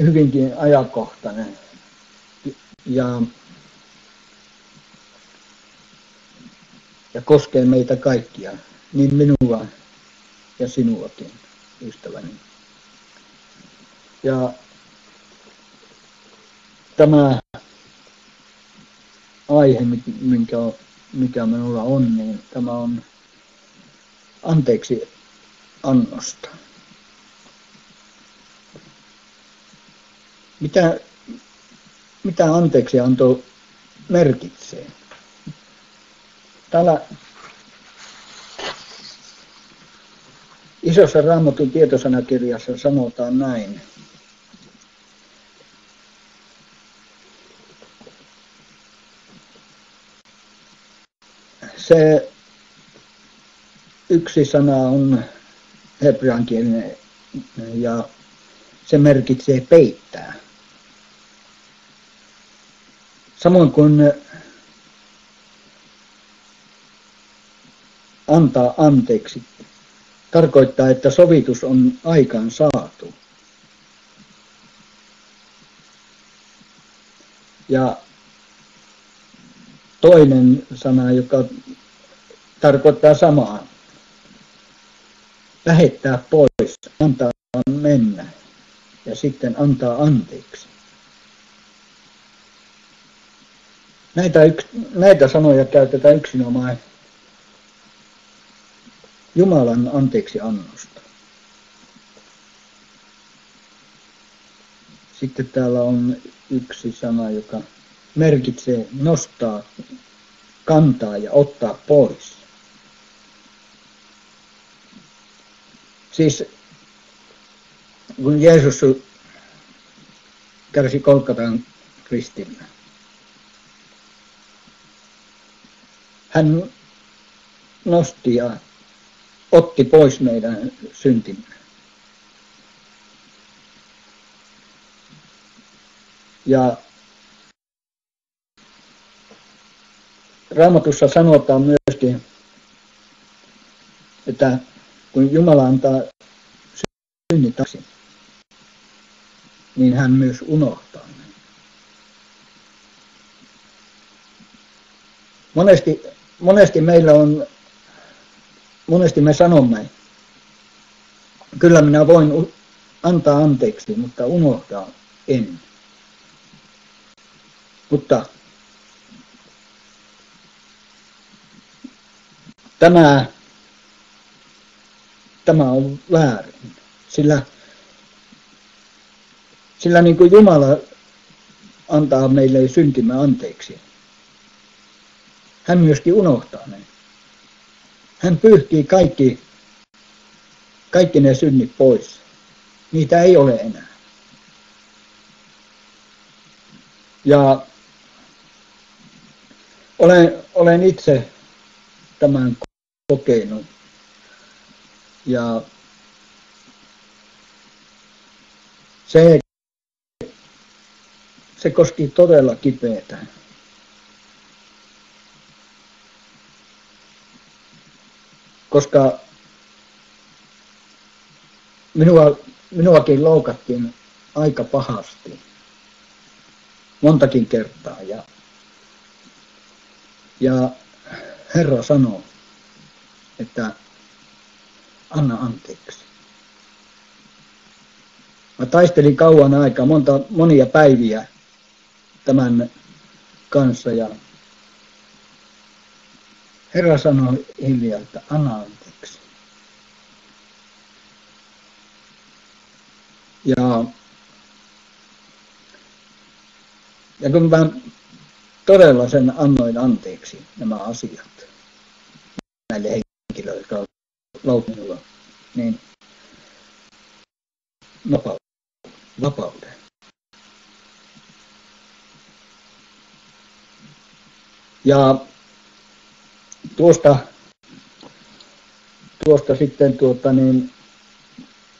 hyvinkin ajankohtainen ja koskee meitä kaikkia, niin minua ja sinuakin, ystäväni. Ja tämä aihe, mikä minulla on, niin tämä on anteeksi annosta. Mitä anteeksianto merkitsee? Täällä Isossa Raamatun tietosanakirjassa sanotaan näin. Se yksi sana on hebreankielinen ja se merkitsee peittää. Samoin kuin antaa anteeksi tarkoittaa, että sovitus on aikaan saatu. Ja toinen sana, joka tarkoittaa samaa, lähettää pois, antaa mennä ja sitten antaa anteeksi. Näitä sanoja käytetään yksinomaan Jumalan anteeksi annosta. Sitten täällä on yksi sana, joka merkitsee nostaa, kantaa ja ottaa pois. Siis kun Jeesus kärsi Golgatan ristillä, hän nosti ja otti pois meidän syntimme. Ja Raamatussa sanotaan myöskin, että kun Jumala antaa synnit takaisin, niin hän myös unohtaa ne. Monesti me sanomme, kyllä minä voin antaa anteeksi, mutta unohtaa en. Mutta tämä on väärin, sillä niin kuin Jumala antaa meille syntimme anteeksi, hän myöskin unohtaa ne. Hän pyyhkii kaikki ne synnit pois. Niitä ei ole enää. Ja olen itse tämän kokenut. Ja se koski todella kipeätä. Koska minuakin loukattiin aika pahasti montakin kertaa ja Herra sanoo, että anna anteeksi. Mä taistelin kauan aikaa, monia päiviä tämän kanssa ja Herra sanoi hiljaa, että anna anteeksi. Ja kun mä todella sen annoin anteeksi nämä asiat näille henkilöille, jotka loukkivat minua, niin vapauden. Ja tuosta sitten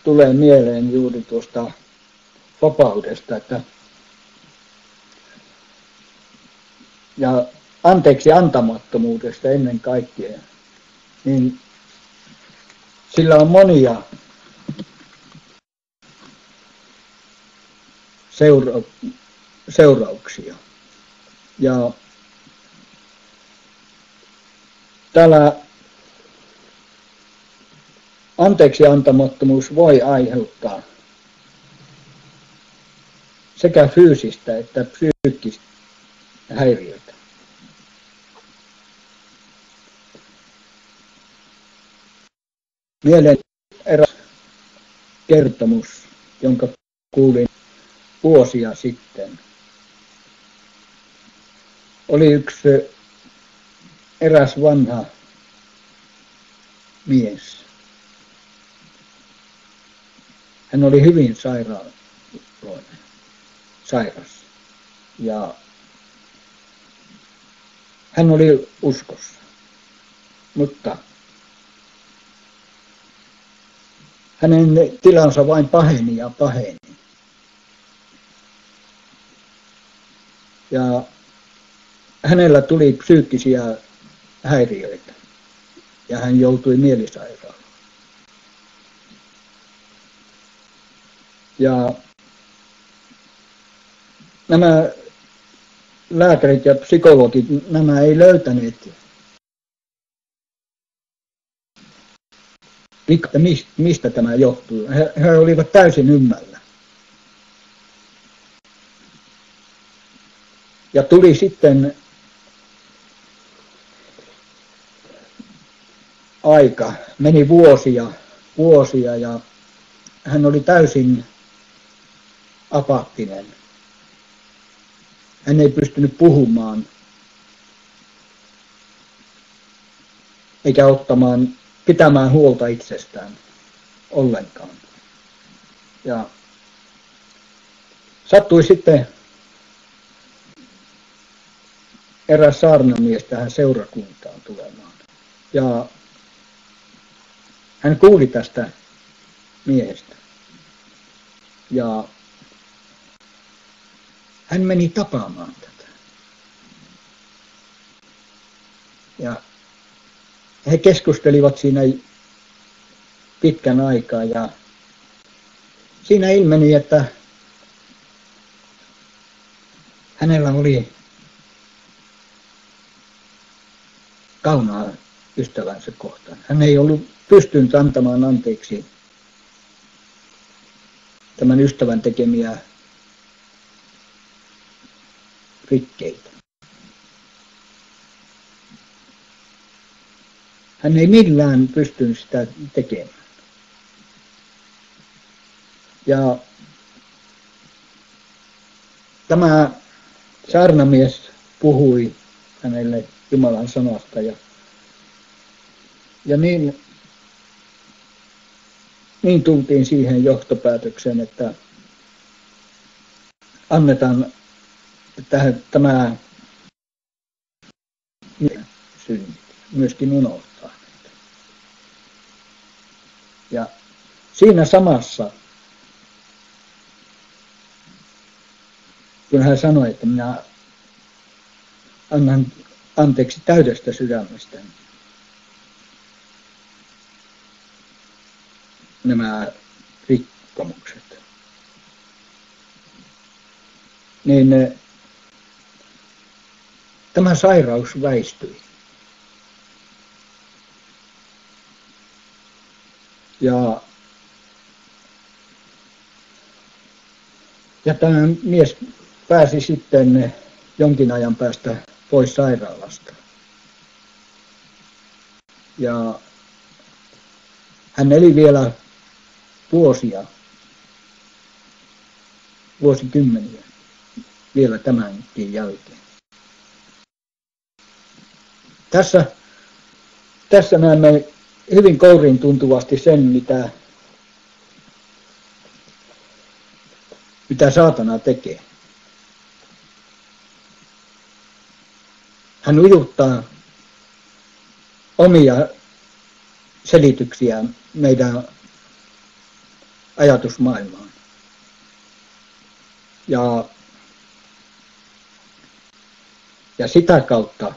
tulee mieleen juuri tuosta vapaudesta, ja anteeksi antamattomuudesta ennen kaikkea, niin sillä on monia seurauksia. Ja täällä anteeksiantamattomuus voi aiheuttaa sekä fyysistä että psyykkistä häiriötä. Mieleen eräs kertomus, jonka kuulin vuosia sitten. Oli yksi eräs vanha mies. Hän oli hyvin sairas ja hän oli uskossa, mutta hänen tilansa vain paheni ja paheni. Ja hänellä tuli psyykkisiä häiriöitä ja hän joutui mielisairaalaan. Ja nämä lääkärit ja psykologit, nämä ei löytäneet, mistä tämä johtuu. He olivat täysin ymmällä. Ja tuli sitten aika, meni vuosia ja hän oli täysin apaattinen. Hän ei pystynyt puhumaan eikä pitämään huolta itsestään ollenkaan. Ja sattui sitten eräs saarnamies tähän seurakuntaan tulemaan. Ja hän kuuli tästä miehestä. Ja hän meni tapaamaan tätä. Ja he keskustelivat siinä pitkän aikaa ja siinä ilmeni, että hänellä oli kaunaa ystävänsä kohtaan. Hän ei ollut pystynyt antamaan anteeksi tämän ystävän tekemiä rikkeitä. Hän ei millään pystynyt sitä tekemään. Ja tämä saarnamies puhui hänelle Jumalan sanasta ja niin tultiin siihen johtopäätökseen, että annetaan tämä synti myöskin unohtaa. Ja siinä samassa, kun hän sanoi, että minä annan anteeksi täydestä sydämestä nämä rikkomukset, niin tämä sairaus väistyi. Ja tämä mies pääsi sitten jonkin ajan päästä pois sairaalasta. Ja hän eli vielä vuosikymmeniä vielä tämänkin jälkeen. Tässä näemme hyvin kouriin tuntuvasti sen, mitä saatana tekee. Hän ujuttaa omia selityksiä meidän ajatusmaailmaan. Ja sitä kautta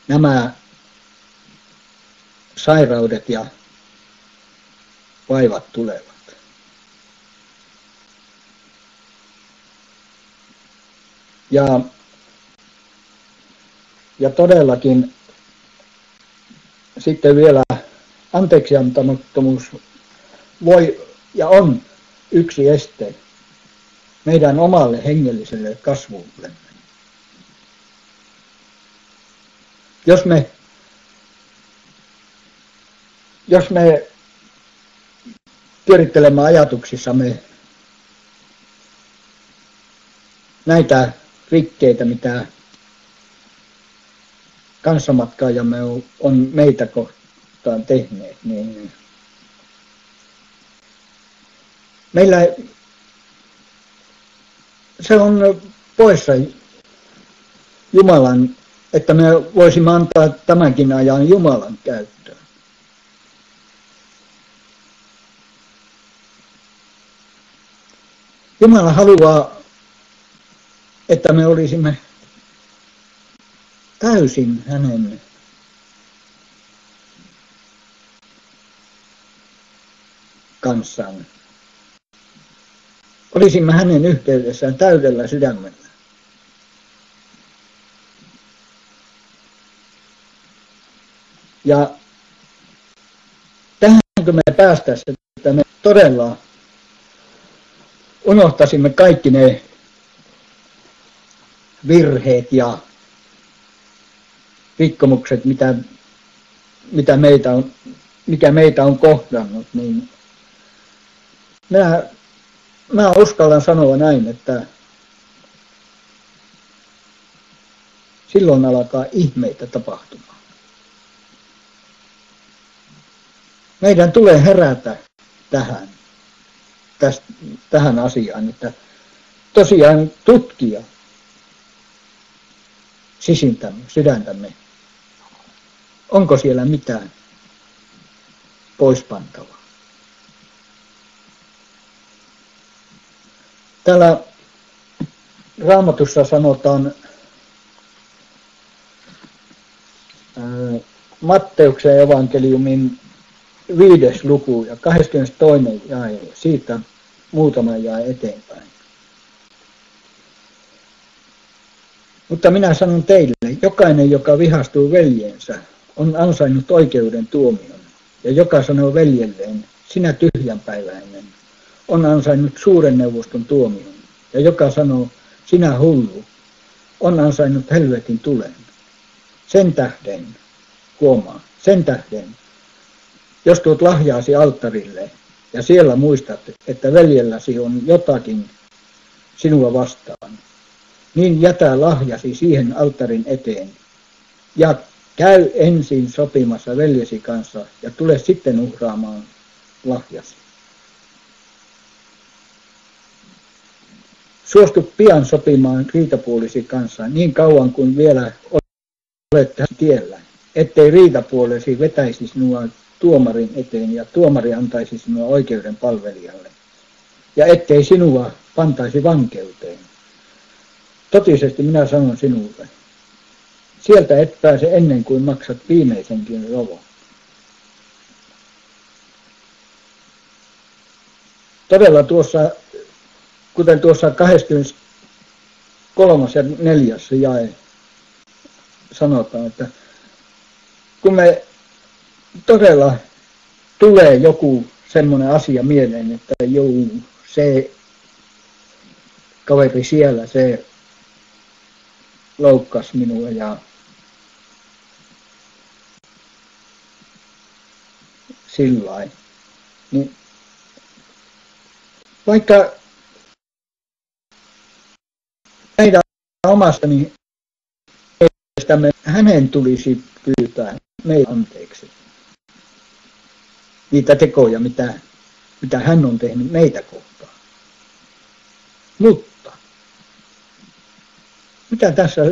nämä sairaudet ja vaivat tulevat. Ja todellakin sitten vielä anteeksiantamattomuus voi ja on yksi este meidän omalle hengelliselle kasvulle. Jos me pyörittelemme ajatuksissamme näitä rikkeitä, mitä kanssamatkaajamme on meitä kohtaan tehneet, niin meillä se on poissa Jumalan, että me voisimme antaa tämänkin ajan Jumalan käyttöön. Jumala haluaa, että me olisimme täysin hänen kanssaan. Olisimme hänen yhteydessään täydellä sydämellä. Ja tähänkö me päästäisiin, että me todella unohtaisimme kaikki ne virheet ja rikkomukset, mikä meitä on kohdannut, niin mä uskallan sanoa näin, että silloin alkaa ihmeitä tapahtumaan. Meidän tulee herätä tähän asiaan, että tosiaan tutkia sisintämme, sydäntämme. Onko siellä mitään poispantavaa? Täällä Raamatussa sanotaan Matteuksen evankeliumin 5. luku ja 22. jae, siitä muutama jae eteenpäin. Mutta minä sanon teille, jokainen, joka vihastuu veljeensä, on ansainnut oikeuden tuomion. Ja joka sanoo veljelleen, sinä tyhjänpäiväinen, on ansainnut suuren neuvoston tuomion. Ja joka sanoo, sinä hullu, on ansainnut helvetin tulen. Sen tähden, jos tuot lahjaasi alttarille ja siellä muistat, että veljelläsi on jotakin sinua vastaan, niin jätä lahjasi siihen alttarin eteen ja käy ensin sopimassa veljesi kanssa ja tule sitten uhraamaan lahjasi. Suostu pian sopimaan riitapuolisi kanssa niin kauan kuin vielä olet tässä tiellä, ettei riitapuolesi vetäisi sinua tuomarin eteen ja tuomari antaisi sinua oikeuden palvelijalle ja ettei sinua pantaisi vankeuteen. Totisesti minä sanon sinulle, sieltä et pääse ennen kuin maksat viimeisenkin rovon. Todella kuten tuossa 23. ja 4. jae sanotaan, että kun me todella tulee joku semmoinen asia mieleen, että se kaveri siellä, se loukkasi minua ja sillain. Niin vaikka meidän omastani mielestämme hänen tulisi pyytää meidän anteeksi niitä tekoja, mitä hän on tehnyt meitä kohtaan. Mutta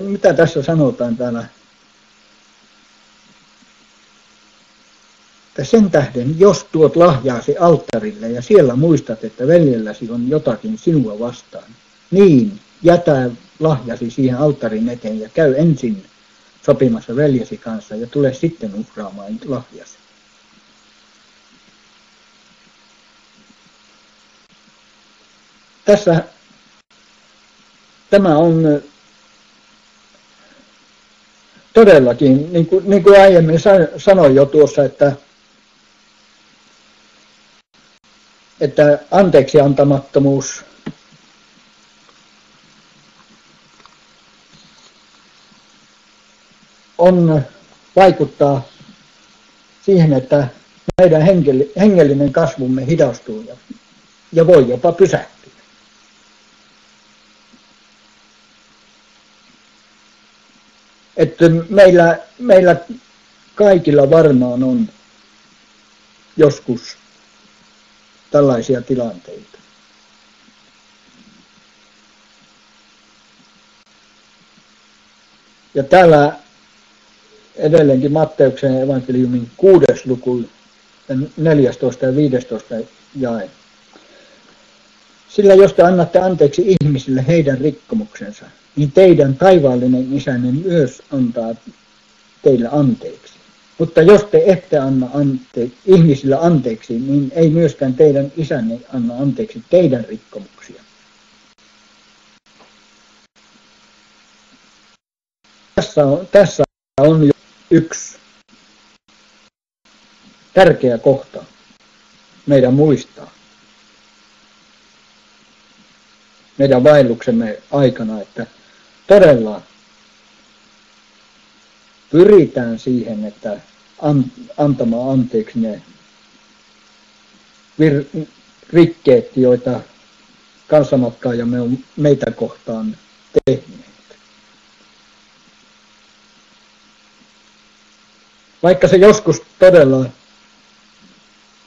mitä tässä sanotaan täällä? Että sen tähden, jos tuot lahjaasi alttarille ja siellä muistat, että veljelläsi on jotakin sinua vastaan, niin jätä lahjasi siihen alttarin eteen ja käy ensin sopimassa veljesi kanssa ja tule sitten uhraamaan lahjasi. Tämä on todellakin, niin kuin aiemmin sanoin jo tuossa, että anteeksi antamattomuus vaikuttaa siihen, että meidän hengellinen kasvumme hidastuu ja voi jopa pysähtyä. Että meillä kaikilla varmaan on joskus tällaisia tilanteita. Ja täällä edelleenkin Matteuksen evankeliumin 6. luku, 14 ja 15 jae. Sillä jos te annatte anteeksi ihmisille heidän rikkomuksensa, niin teidän taivaallinen isänne myös antaa teille anteeksi. Mutta jos te ette anna ihmisille anteeksi, niin ei myöskään teidän isänne anna anteeksi teidän rikkomuksia. Tässä on jo yksi tärkeä kohta meidän muistaa. Meidän vaelluksemme aikana, että todella pyritään siihen, että antamaan anteeksi ne rikkeet, joita kanssamatkaajamme on meitä kohtaan tehneet. Vaikka se joskus todella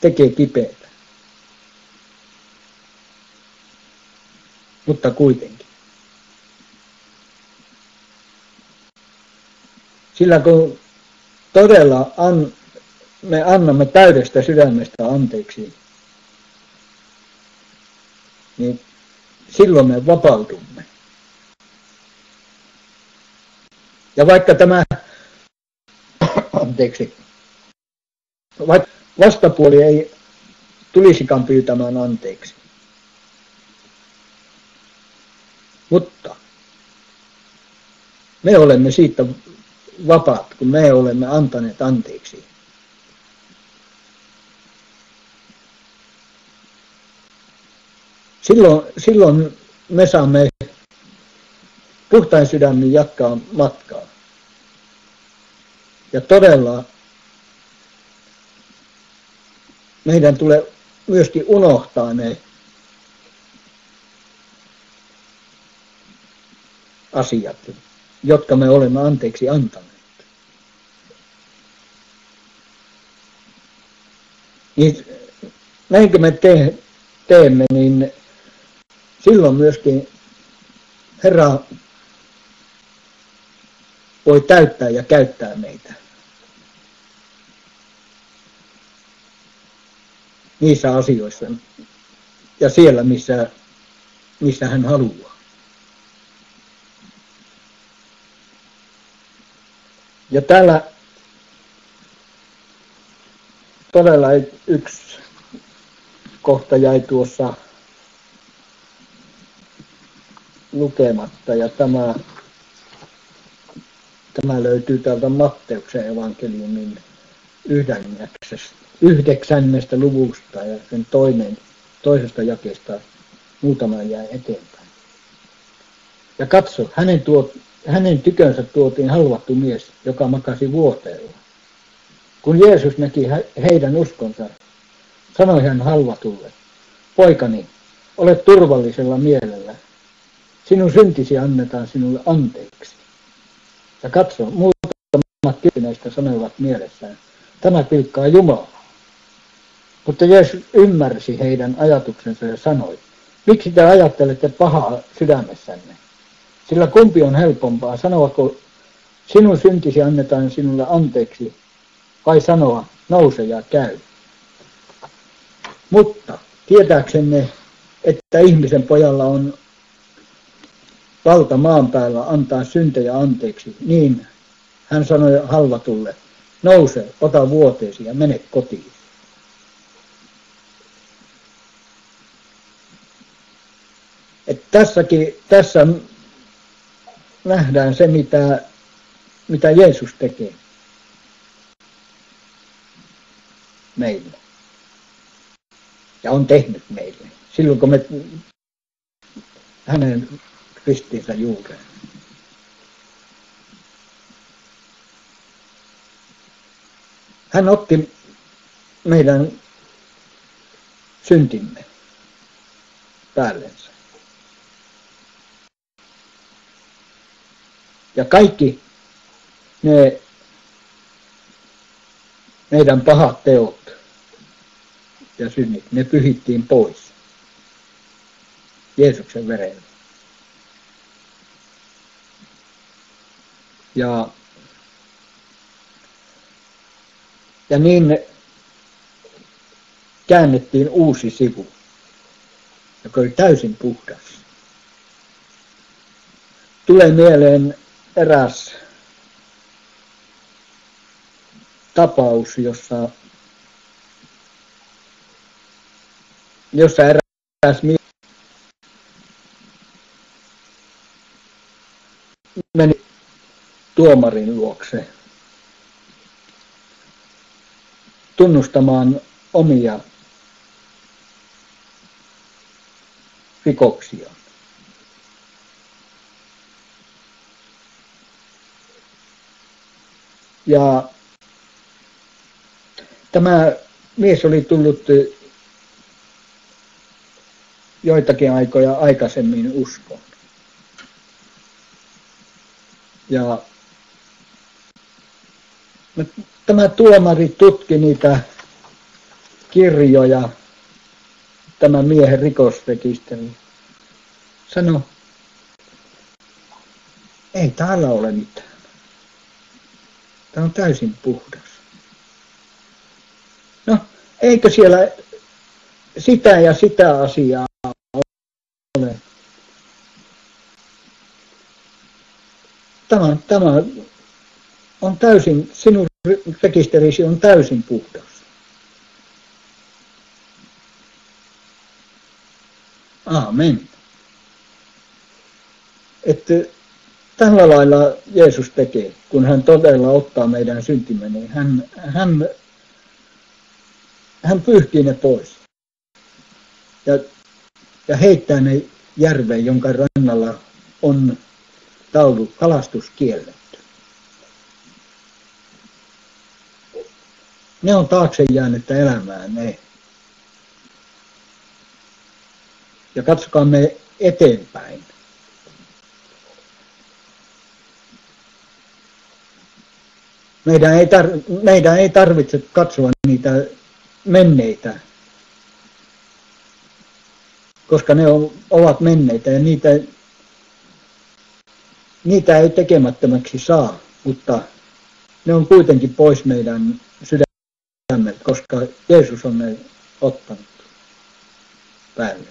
tekee kipeätä. Mutta kuitenkin. Sillä kun todella me annamme täydestä sydämestä anteeksi, niin silloin me vapaudumme. Ja vaikka tämä vaikka vastapuoli ei tulisikaan pyytämään anteeksi. Mutta me olemme siitä vapaat, kun me olemme antaneet anteeksi. Silloin me saamme puhtain sydämin jatkaa matkaa. Ja todella meidän tulee myöskin unohtaa ne asiat, jotka me olemme anteeksi antaneet. Niin näinkö me teemme, niin silloin myöskin Herra voi täyttää ja käyttää meitä. Niissä asioissa ja siellä, missä hän haluaa. Ja täällä todella yksi kohta jäi tuossa lukematta, ja tämä löytyy täältä Matteuksen evankeliumin 9. luvusta ja sen toisesta jakeesta muutama jäi eteenpäin. Ja katso, hänen tykönsä tuotiin halvattu mies, joka makasi vuoteella. Kun Jeesus näki heidän uskonsa, sanoi hän halvatulle, poikani, ole turvallisella mielellä. Sinun syntisi annetaan sinulle anteeksi. Ja katso, muutamat kyyneistä sanoivat mielessään, tämä pilkkaa Jumalaa. Mutta Jeesus ymmärsi heidän ajatuksensa ja sanoi, miksi te ajattelette pahaa sydämessänne? Sillä kumpi on helpompaa, sanoako sinun syntisi annetaan sinulle anteeksi, vai sanoa nouse ja käy. Mutta tietääksenne, että ihmisen pojalla on valta maan päällä antaa syntejä anteeksi, niin hän sanoi halvatulle, nouse, ota vuoteesi ja mene kotiin. Tässä nähdään se, mitä Jeesus tekee meille. Ja on tehnyt meille. Silloin kun me hänen ristiinsä juureen. Hän otti meidän syntimme päällensä. Ja kaikki ne meidän pahat teot ja synnit, ne pyhittiin pois Jeesuksen verellä. Ja niin käännettiin uusi sivu, joka oli täysin puhdas. Tulee mieleen eräs tapaus, jossa eräs mies meni tuomarin luokse tunnustamaan omia rikoksiaan. Ja tämä mies oli tullut joitakin aikoja aikaisemmin uskoon. Ja tämä tuomari tutki niitä kirjoja, tämän miehen rikosrekisteri. Sanoi, ei täällä ole mitään. Tämä on täysin puhdas. No, eikö siellä sitä ja sitä asiaa ole? Tämä on täysin, sinun rekisterisi on täysin puhdas. Aamen. Että tällä lailla Jeesus tekee, kun hän todella ottaa meidän syntimme, niin hän pyyhkii ne pois ja heittää ne järveen, jonka rannalla on taulu kalastus kielletty. Ne on taakse jäänyttä elämää ne. Ja katsokaa me eteenpäin. Meidän ei tarvitse katsoa niitä menneitä, koska ne ovat menneitä ja niitä ei tekemättömäksi saa, mutta ne on kuitenkin pois meidän sydämeltä, koska Jeesus on ne ottanut päälle.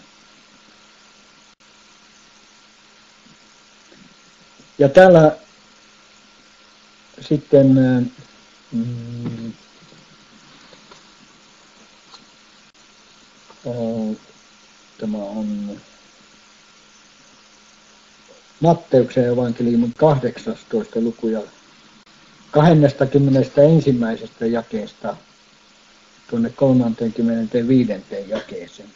Ja täällä sitten tämä on Matteuksen evankeliumin 18. luku ja 21. jakeesta tuonne 35. jakeeseen.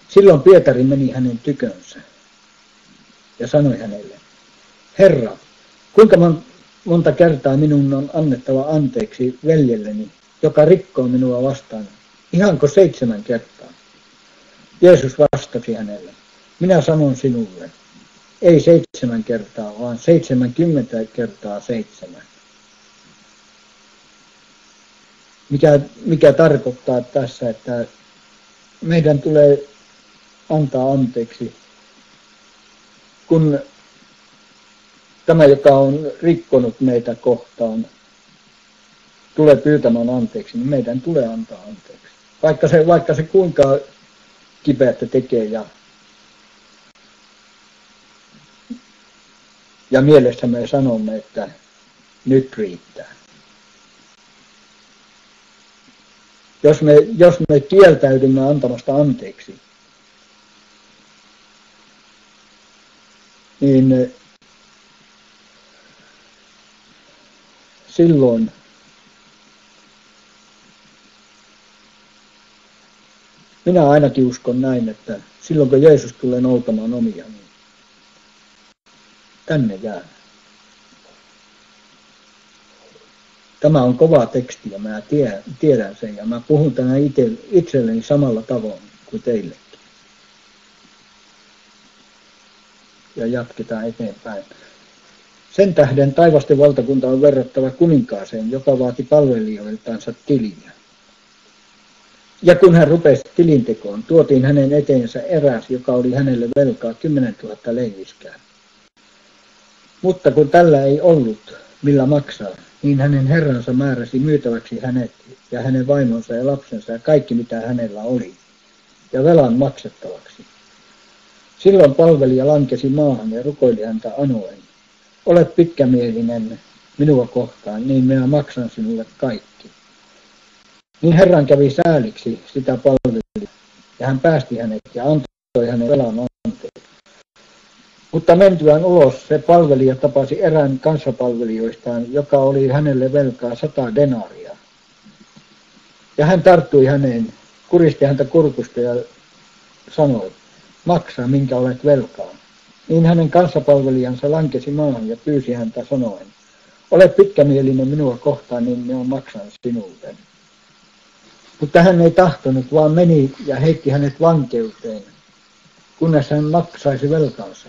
Silloin Pietari meni hänen tykönsä ja sanoi hänelle, Herra, kuinka monta kertaa minun on annettava anteeksi veljelleni, joka rikkoo minua vastaan? Ihanko 7 kertaa? Jeesus vastasi hänelle, minä sanon sinulle, ei 7 kertaa, vaan 70 kertaa 7. Mikä tarkoittaa tässä, että meidän tulee antaa anteeksi, kun tämä, joka on rikkonut meitä kohtaan, tulee pyytämään anteeksi, niin meidän tulee antaa anteeksi. Vaikka se kuinka kipeätä tekee ja mielessä me sanomme, että nyt riittää. Jos me kieltäydymme antamasta anteeksi, niin silloin minä ainakin uskon näin, että silloin kun Jeesus tulee noutamaan omia, niin tänne jää. Tämä on kova teksti ja mä tiedän sen ja mä puhun tänään itselleni samalla tavoin kuin teillekin. Ja jatketaan eteenpäin. Sen tähden taivasten valtakunta on verrattava kuninkaaseen, joka vaati palvelijoiltaansa tiliä. Ja kun hän rupesi tilintekoon, tuotiin hänen eteensä eräs, joka oli hänelle velkaa 10 000 leiviskää. Mutta kun tällä ei ollut, millä maksaa, niin hänen herransa määräsi myytäväksi hänet ja hänen vaimonsa ja lapsensa ja kaikki mitä hänellä oli, ja velan maksettavaksi. Silloin palvelija lankesi maahan ja rukoili häntä anoen. Ole pitkämielinen minua kohtaan, niin minä maksan sinulle kaikki. Niin Herran kävi sääliksi sitä palvelijaa, ja hän päästi hänet ja antoi hänen velan anteeksi. Mutta mentyään ulos se palvelija tapasi erään kanssapalvelijoistaan, joka oli hänelle velkaa 100 denaaria. Ja hän tarttui häneen, kuristi häntä kurkusta ja sanoi, maksa minkä olet velkaa. Niin hänen kanssapalvelijansa lankesi maahan ja pyysi häntä sanoen, ole pitkämielinen minua kohtaan, niin minä maksan sinulle. Mutta hän ei tahtonut, vaan meni ja heitti hänet vankeuteen, kunnes hän maksaisi velkansa.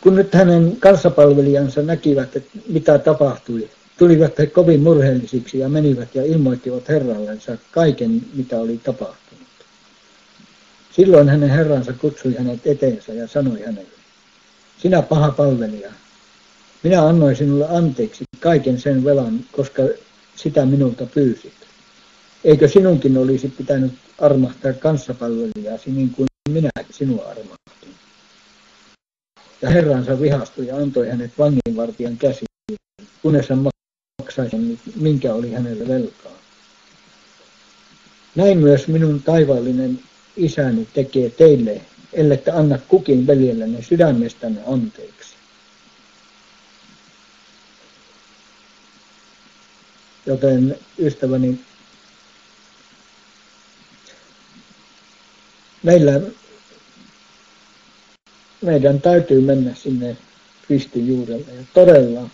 Kun nyt hänen kanssapalvelijansa näkivät, että mitä tapahtui, tulivat he kovin murheellisiksi ja menivät ja ilmoittivat herrallensa kaiken, mitä oli tapahtunut. Silloin hänen herransa kutsui hänet eteensä ja sanoi hänelle, sinä paha palvelija, minä annoin sinulle anteeksi kaiken sen velan, koska sitä minulta pyysit. Eikö sinunkin olisi pitänyt armahtaa kanssapalvelijasi niin kuin minä sinua armahtin? Ja herransa vihastui ja antoi hänet vanginvartijan käsiin, kunnes hän maksaisi, minkä oli hänelle velkaa. Näin myös minun taivaallinen isäni tekee teille, ellette anna kukin veljellenne sydämestänne anteeksi. Joten ystäväni, meidän täytyy mennä sinne Kristin juurelle ja todella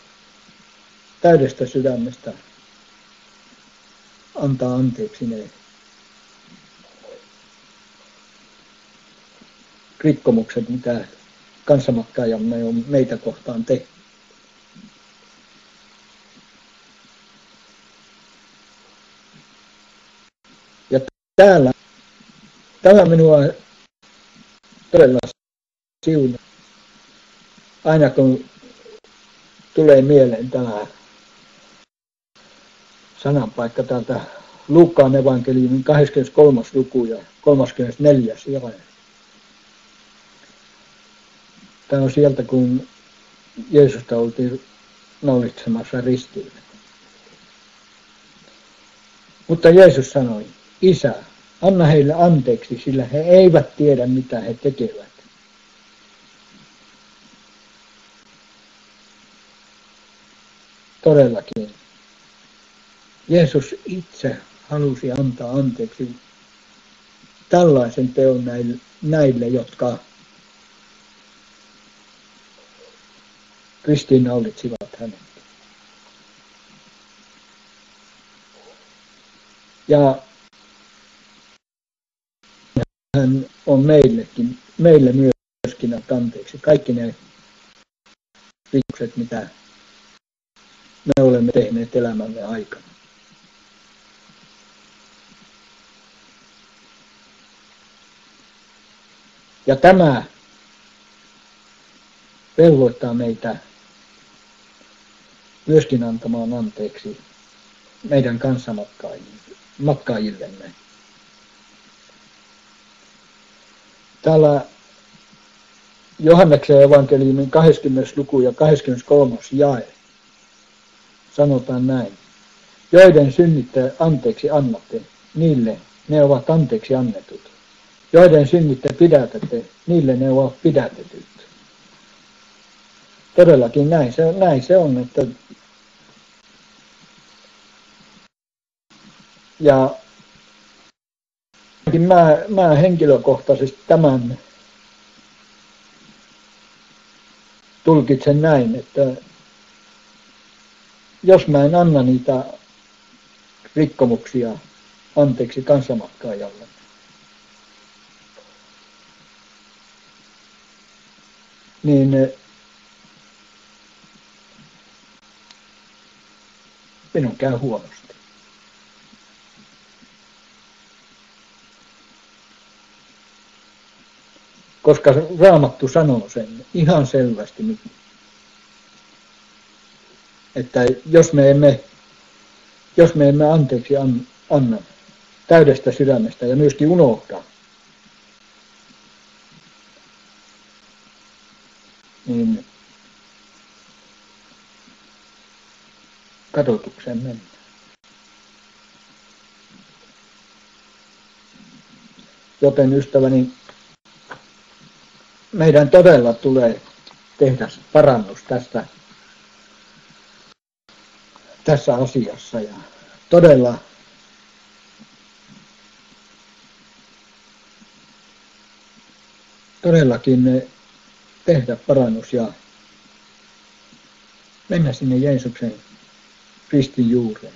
täydestä sydämestä antaa anteeksi ne rikkomukset, mitä kanssamatkaajamme on meitä kohtaan tehty. Ja täällä minua todella siunaa. Aina kun tulee mieleen tämä sananpaikka täältä Luukkaan evankeliumin 23. luku ja 34. jae. Tämä on sieltä, kun Jeesusta oltiin naulitsemassa ristille. Mutta Jeesus sanoi, Isä, anna heille anteeksi, sillä he eivät tiedä, mitä he tekevät. Todellakin. Jeesus itse halusi antaa anteeksi tällaisen teon näille, jotka ristiinnaulitsivat hänet. Ja hän on meille myöskin anteeksi kaikki ne rikokset, mitä me olemme tehneet elämämme aikana. Ja tämä velvoittaa meitä myöskin antamaan anteeksi meidän kanssamatkaajillemme. Täällä Johanneksen evankeliumin 20. luku ja 23. jae sanotaan näin. Joiden synnit te anteeksi annatte, niille ne ovat anteeksi annetut. Joiden synnit te pidätätte, niille ne ovat pidätetyt. Todellakin näin se on, että Ja mä henkilökohtaisesti tämän tulkitsen näin, että jos mä en anna niitä rikkomuksia anteeksi kanssamatkaajalle, niin minun käy huonosti. Koska Raamattu sanoo sen ihan selvästi nyt, että jos me emme anteeksi anna täydestä sydämestä ja myöskin unohda, niin kadotukseen mennään. Joten ystäväni, meidän todella tulee tehdä parannus tässä asiassa ja todellakin tehdä parannus ja mennä sinne Jeesuksen ristin juureen.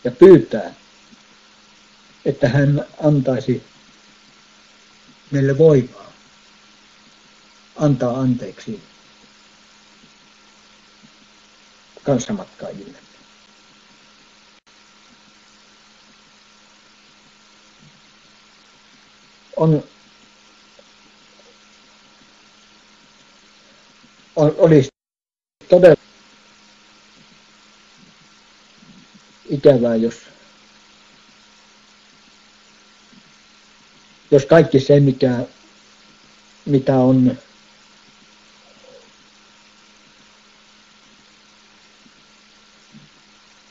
Ja pyytää, että hän antaisi meille voimaa antaa anteeksi kanssamatkaajille. Olisi todella ikävää, jos kaikki se, mitä on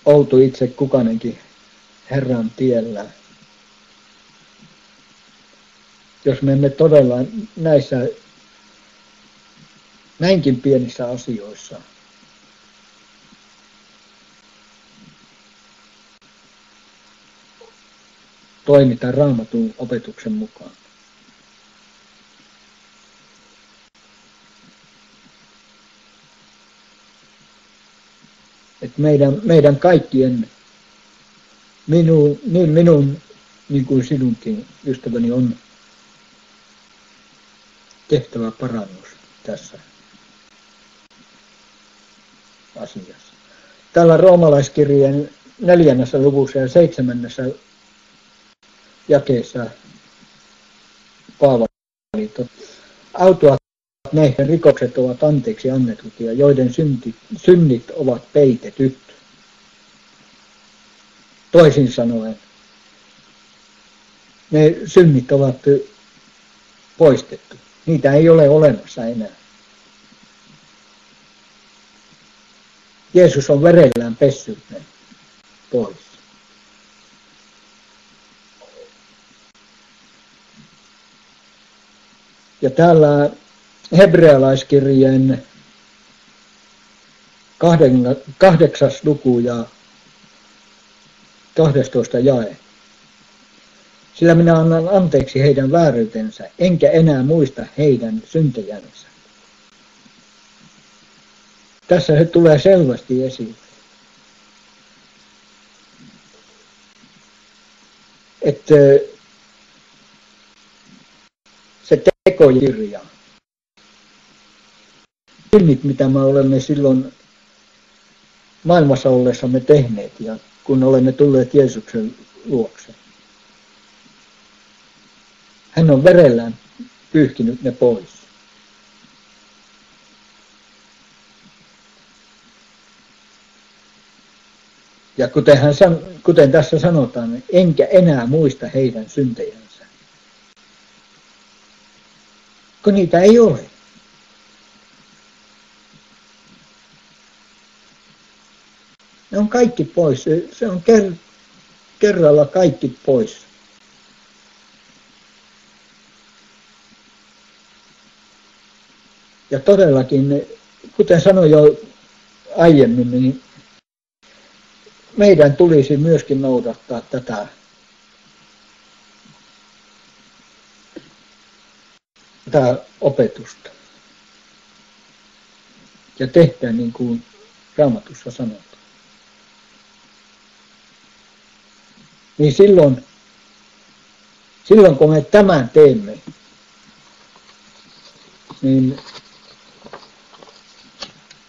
oltu itse kukainenkin Herran tiellä, jos me emme todella näissä näinkin pienissä asioissa toimita Raamatun opetuksen mukaan. Että meidän kaikkien, minun niin kuin sinunkin ystäväni, on tehtävä parannus tässä asiassa. Tällä roomalaiskirjeen 4. luvussa ja 7. jakeessa Paavali autuat ne rikokset ovat anteeksi annetut ja joiden synnit ovat peitetyt. Toisin sanoen, ne synnit ovat poistettu. Niitä ei ole olemassa enää. Jeesus on verellään pessyt ne pois. Ja täällä hebrealaiskirjeen 8. luku ja 12. jae. Sillä minä annan anteeksi heidän vääryytensä, enkä enää muista heidän syntejänsä. Tässä se tulee selvästi esiin. Että se tekokirja, synnit, mitä me olemme silloin maailmassa ollessamme tehneet ja kun olemme tulleet Jeesuksen luokse. Hän on verellään pyyhkinyt ne pois. Ja kuten tässä sanotaan, enkä enää muista heidän syntejänsä. Kun niitä ei ole. Ne on kaikki pois. Se on kerralla kaikki pois. Ja todellakin, kuten sanoin jo aiemmin, niin meidän tulisi myöskin noudattaa tätä opetusta ja tehdä niin kuin Raamatussa sanotaan. Niin silloin kun me tämän teemme,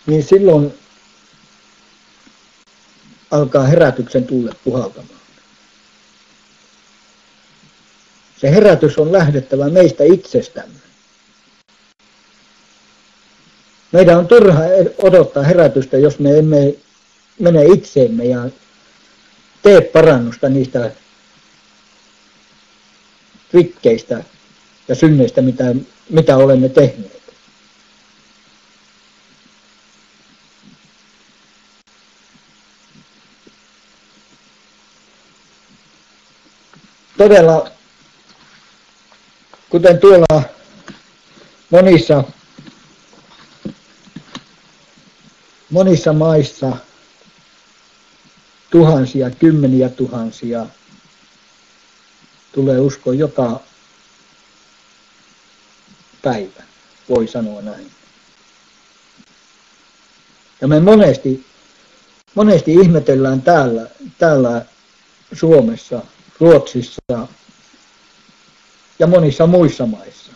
niin silloin alkaa herätyksen tulle puhaltamaan. Se herätys on lähdettävä meistä itsestämme. Meidän on turha odottaa herätystä, jos me emme mene itseemme ja tee parannusta niistä rikkeistä ja synneistä, mitä olemme tehneet. Todella, kuten tuolla monissa maissa tuhansia, kymmeniä tuhansia tulee usko joka päivä, voi sanoa näin. Ja me monesti ihmetellään täällä Suomessa, Ruotsissa ja monissa muissa maissa.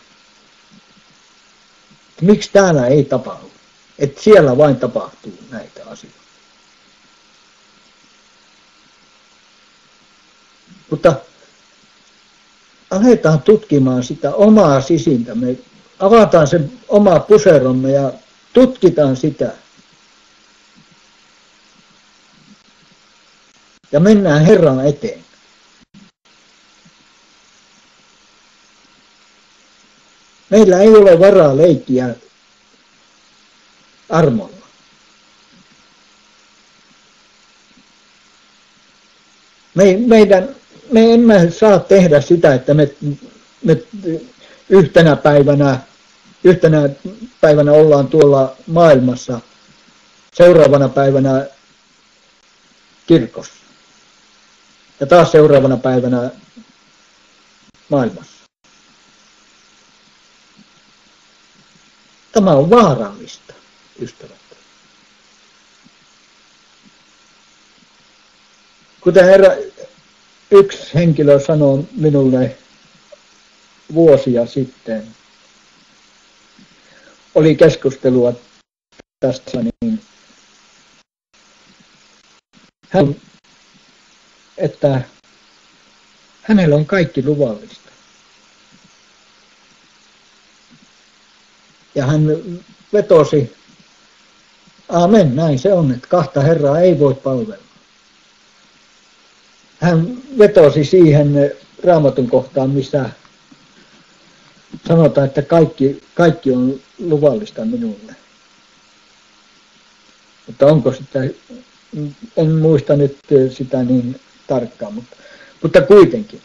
Miksi täällä ei tapahdu? Että siellä vain tapahtuu näitä asioita. Mutta aletaan tutkimaan sitä omaa sisintämme, avataan se oma puseromme ja tutkitaan sitä. Ja mennään Herran eteen. Meillä ei ole varaa leikkiä armolla. Me emme saa tehdä sitä, että me yhtenä päivänä ollaan tuolla maailmassa, seuraavana päivänä kirkossa ja taas seuraavana päivänä maailmassa. Tämä on vaarallista, ystävät. Kuten yksi henkilö sanoi minulle vuosia sitten, oli keskustelua tästä, niin että hänellä on kaikki luvallista. Ja hän vetosi, amen, näin se on, että kahta Herraa ei voi palvella. Hän vetosi siihen Raamatun kohtaan, missä sanotaan, että kaikki on luvallista minulle. Mutta onko sitä, en muista nyt sitä niin tarkkaan, mutta kuitenkin.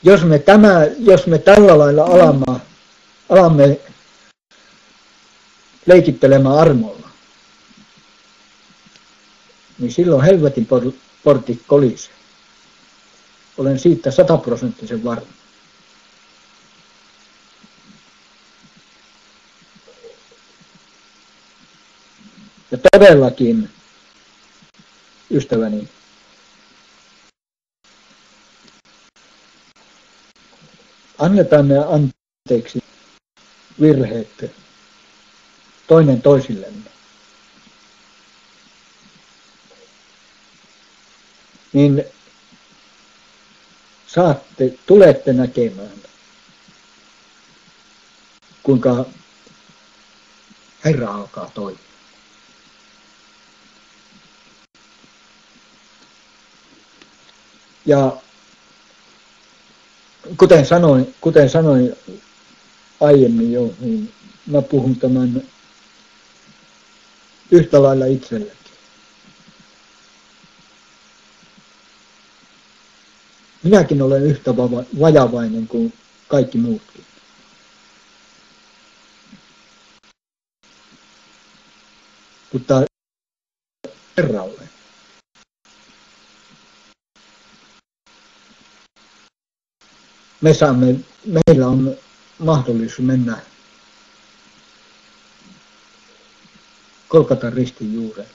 Jos me tällä lailla alamme leikittelemään armolla, niin silloin helvetin portit kolisee. Olen siitä 100% varma. Ja todellakin, ystäväni, annetaan ne anteeksi virheet toinen toisillemme. Niin tulette näkemään, kuinka Herra alkaa toimia. Ja kuten sanoin aiemmin jo, niin mä puhun tämän yhtä lailla itsellekin. Minäkin olen yhtä vajavainen kuin kaikki muutkin. mutta Herralle. Meillä on mahdollisuus mennä Golgatan ristin juurelle,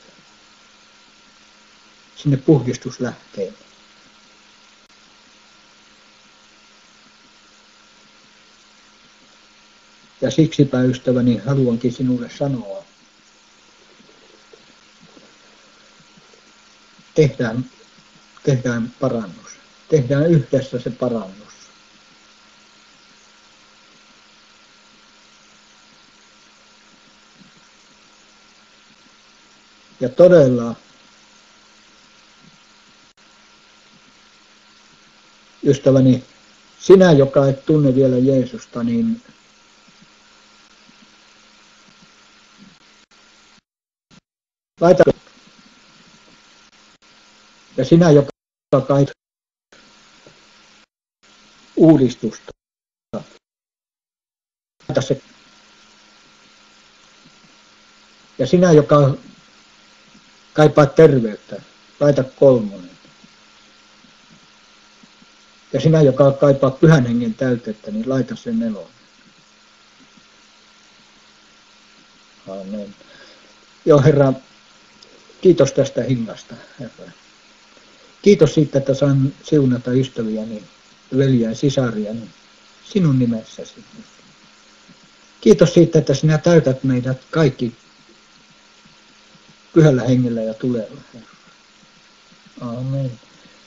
sinne puhdistuslähteen. Ja siksipä, ystäväni, haluankin sinulle sanoa, tehdään parannus. Tehdään yhdessä se parannus. Ja todella, ystäväni, sinä, joka et tunne vielä Jeesusta, niin laita. Ja sinä, joka kait uudistusta, laita se. Ja sinä, joka kaipaat terveyttä, laita 3. Ja sinä, joka kaipaat Pyhän Hengen täytettä, niin laita sen 4. Amen. Joo, Herra, kiitos tästä hingasta, Herra. Kiitos siitä, että saan siunata ystäviäni, veljiä ja sisariani sinun nimessäsi. Kiitos siitä, että sinä täytät meidät kaikki Pyhällä Hengellä ja tulella, Herra. Amen.